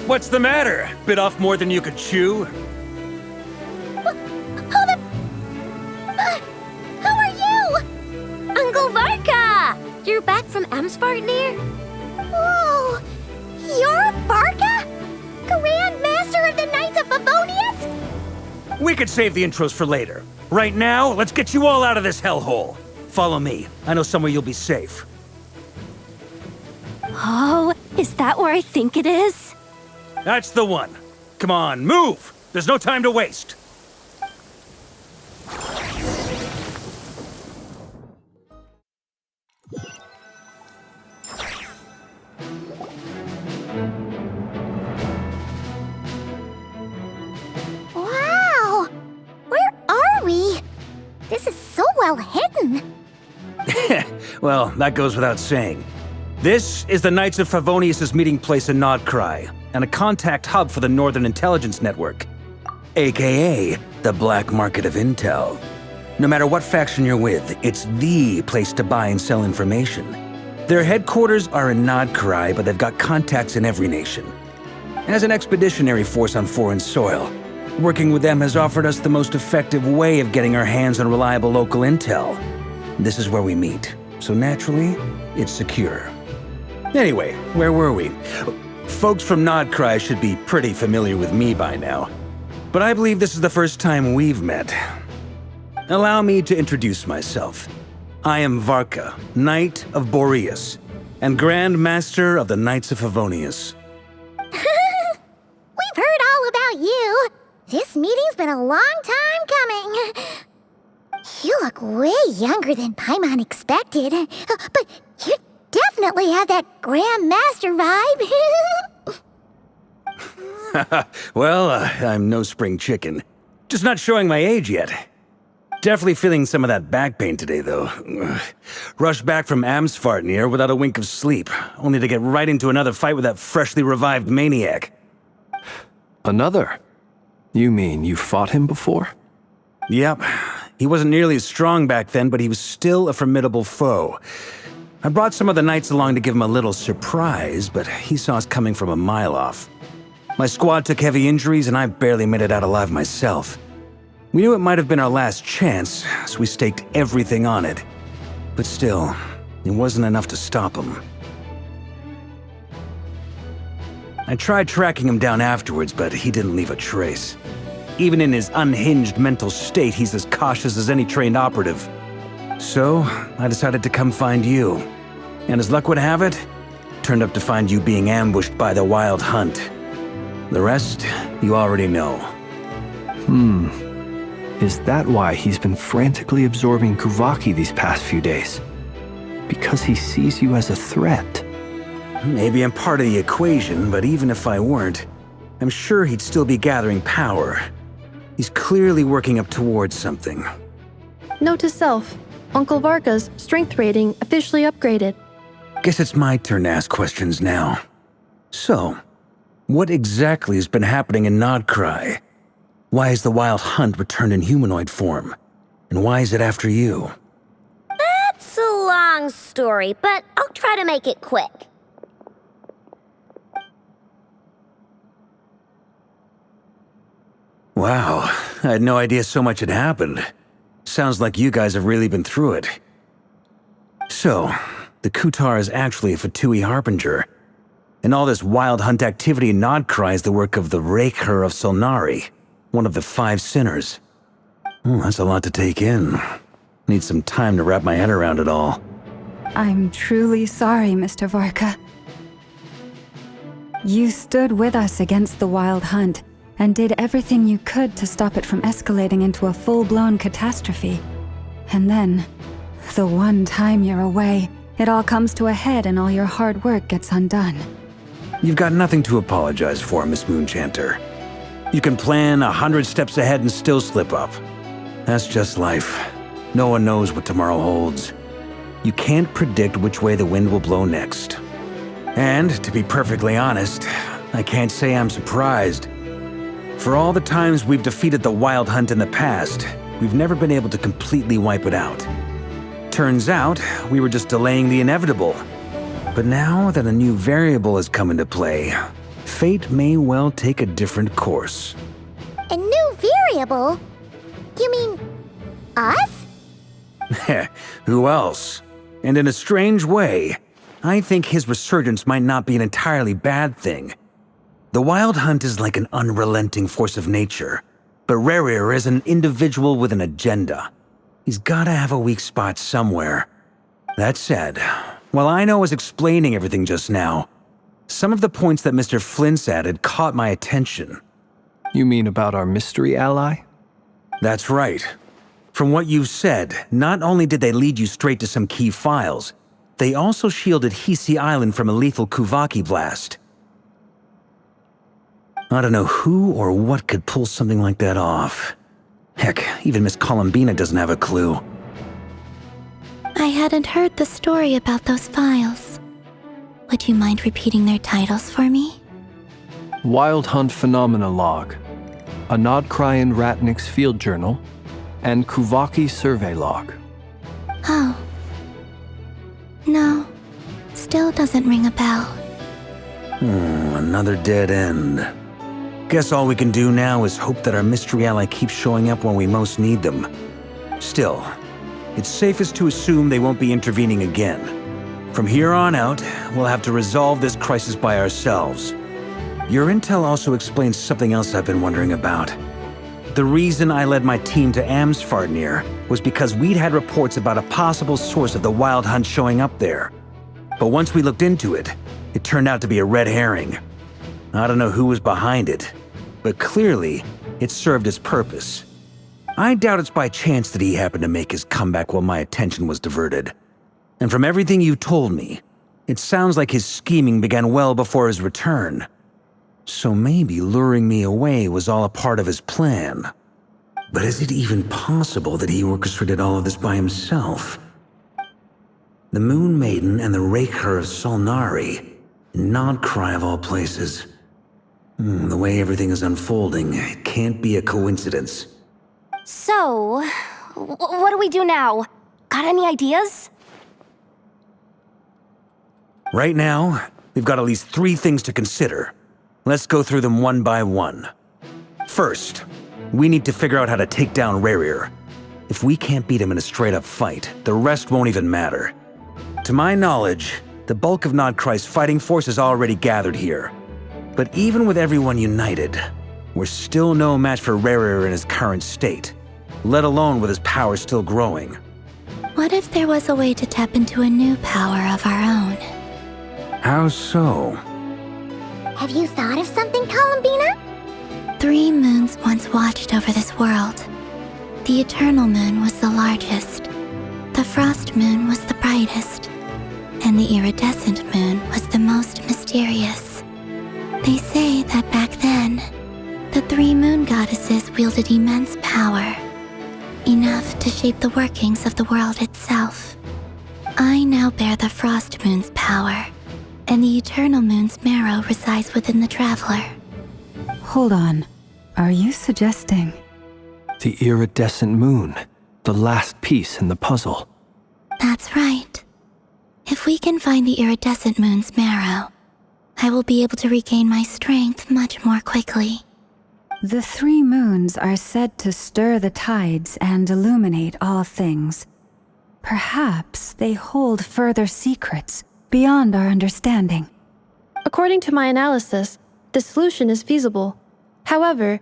What's the matter? Bit off more than you could chew? Who are you? Uncle Varka! You're back from Amsvartnir? Whoa! You're Varka? Grand Master of the Knights of Favonius? We could save the intros for later. Right now, let's get you all out of this hellhole. Follow me. I know somewhere you'll be safe. Oh, is that where I think it is? That's the one. Come on, move! There's no time to waste. Wow! Where are we? This is so well hidden. Well, that goes without saying. This is the Knights of Favonius' meeting place in Nod-Krai, and a contact hub for the Northern Intelligence Network, aka the black market of intel. No matter what faction you're with, it's the place to buy and sell information. Their headquarters are in Nod-Krai, but they've got contacts in every nation. As an expeditionary force on foreign soil, working with them has offered us the most effective way of getting our hands on reliable local intel. This is where we meet, so naturally, it's secure. Anyway, where were we? Folks from Nod-Krai should be pretty familiar with me by now, but I believe this is the first time we've met. Allow me to introduce myself. I am Varka, Knight of Boreas, and Grand Master of the Knights of Favonius. We've heard all about you. This meeting's been a long time coming. You look way younger than Paimon expected, but you definitely have that Grand Master vibe. Well, I'm no spring chicken. Just not showing my age yet. Definitely feeling some of that back pain today, though. Rushed back from Amsvartnir without a wink of sleep, only to get right into another fight with that freshly revived maniac. Another? You mean you fought him before? Yep. He wasn't nearly as strong back then, but he was still a formidable foe. I brought some of the knights along to give him a little surprise, but he saw us coming from a mile off. My squad took heavy injuries, and I barely made it out alive myself. We knew it might have been our last chance, so we staked everything on it. But still, it wasn't enough to stop him. I tried tracking him down afterwards, but he didn't leave a trace. Even in his unhinged mental state, he's as cautious as any trained operative. So, I decided to come find you. And as luck would have it, turned up to find you being ambushed by the Wild Hunt. The rest, you already know. Is that why he's been frantically absorbing Kuvaki these past few days? Because he sees you as a threat? Maybe I'm part of the equation, but even if I weren't, I'm sure he'd still be gathering power. He's clearly working up towards something. Note to self, Uncle Varka's strength rating officially upgraded. Guess it's my turn to ask questions now. So, what exactly has been happening in Nod-Krai? Why has the Wild Hunt returned in humanoid form? And why is it after you? That's a long story, but I'll try to make it quick. Wow, I had no idea so much had happened. Sounds like you guys have really been through it. So, the Kutar is actually a Fatui Harbinger. And all this Wild Hunt activity in Nod-Krai is the work of the Raker of Solnari, one of the 5 sinners. That's a lot to take in. Need some time to wrap my head around it all. I'm truly sorry, Mr. Varka. You stood with us against the Wild Hunt, and did everything you could to stop it from escalating into a full-blown catastrophe. And then, the one time you're away, it all comes to a head and all your hard work gets undone. You've got nothing to apologize for, Miss Moonchanter. You can plan 100 steps ahead and still slip up. That's just life. No one knows what tomorrow holds. You can't predict which way the wind will blow next. And, to be perfectly honest, I can't say I'm surprised. For all the times we've defeated the Wild Hunt in the past, we've never been able to completely wipe it out. Turns out, we were just delaying the inevitable. But now that a new variable has come into play, fate may well take a different course. A new variable? You mean us? Who else? And in a strange way, I think his resurgence might not be an entirely bad thing. The Wild Hunt is like an unrelenting force of nature, but Rerir is an individual with an agenda. He's gotta have a weak spot somewhere. That said, while Aino was explaining everything just now, some of the points that Mr. Flint's added caught my attention. You mean about our mystery ally? That's right. From what you've said, not only did they lead you straight to some key files, they also shielded Hisi Island from a lethal Kuvaki blast. I don't know who or what could pull something like that off. Heck, even Miss Columbina doesn't have a clue. I hadn't heard the story about those files. Would you mind repeating their titles for me? Wild Hunt Phenomena Log, a Nod-Krai and Ratnik's Field Journal, and Kuvaki Survey Log. Oh. No, still doesn't ring a bell. Another dead end. Guess all we can do now is hope that our mystery ally keeps showing up when we most need them. Still, it's safest to assume they won't be intervening again. From here on out, we'll have to resolve this crisis by ourselves. Your intel also explains something else I've been wondering about. The reason I led my team to Amsfarnir was because we'd had reports about a possible source of the Wild Hunt showing up there. But once we looked into it, it turned out to be a red herring. I don't know who was behind it, but clearly, it served its purpose. I doubt it's by chance that he happened to make his comeback while my attention was diverted. And from everything you told me, it sounds like his scheming began well before his return. So maybe luring me away was all a part of his plan. But is it even possible that he orchestrated all of this by himself? The Moon Maiden and the Raker of Solnari, Nod-Krai of all places. The way everything is unfolding, it can't be a coincidence. So, what do we do now? Got any ideas? Right now, we've got at least 3 things to consider. Let's go through them one by one. First, we need to figure out how to take down Rerir. If we can't beat him in a straight-up fight, the rest won't even matter. To my knowledge, the bulk of Nod-Krai's fighting force is already gathered here. But even with everyone united, we're still no match for Rerir in his current state, let alone with his power still growing. What if there was a way to tap into a new power of our own? How so? Have you thought of something, Columbina? 3 moons once watched over this world. The Eternal Moon was the largest, the Frost Moon was the brightest, and the Iridescent Moon was the most mysterious. They say that back then, the 3 moon goddesses wielded immense power, enough to shape the workings of the world itself. I now bear the Frost Moon's power, and the Eternal Moon's marrow resides within the Traveler. Hold on. Are you suggesting? The Iridescent Moon, the last piece in the puzzle. That's right. If we can find the Iridescent Moon's marrow, I will be able to regain my strength much more quickly. The 3 moons are said to stir the tides and illuminate all things. Perhaps they hold further secrets beyond our understanding. According to my analysis, the solution is feasible. However,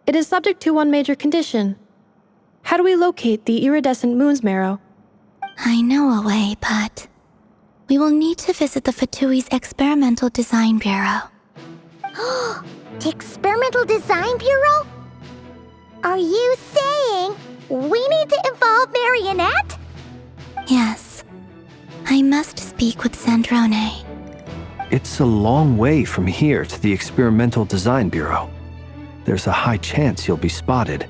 it is subject to one major condition. How do we locate the Iridescent Moon's marrow? I know a way, but we will need to visit the Fatui's Experimental Design Bureau. The Experimental Design Bureau? Are you saying we need to involve Marionette? Yes. I must speak with Sandrone. It's a long way from here to the Experimental Design Bureau. There's a high chance you'll be spotted.